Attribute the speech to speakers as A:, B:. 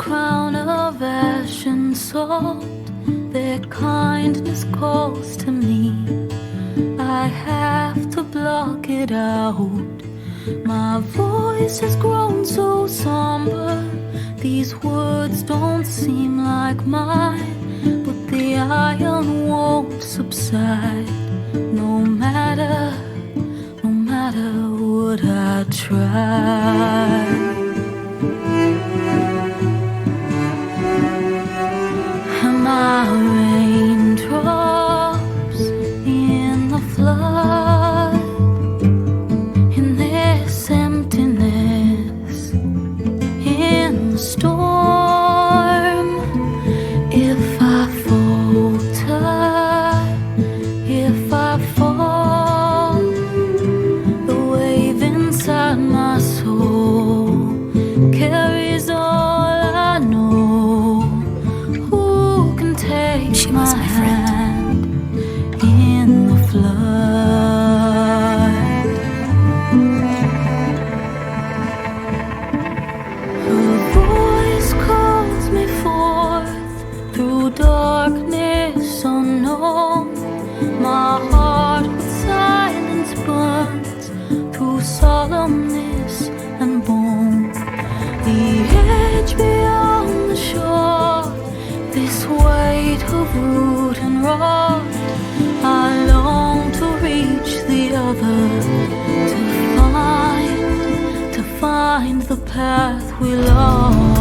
A: crown of ash and salt, their kindness calls to me. I have to block it out. My voice has grown so somber. These words don't seem like mine, but the iron won't subside. No matter what I try. My raindrops in the flood, in this emptiness, in the storm. If I falter, if I fall, the wave inside my soul carries all I know. Take my hand in the flood. Her voice calls me forth through darkness unknown. My heart with silence burns through solemnness and bone. The edge beyond the shore, this weight of root and rot, I long to reach the other, to find the path we lost.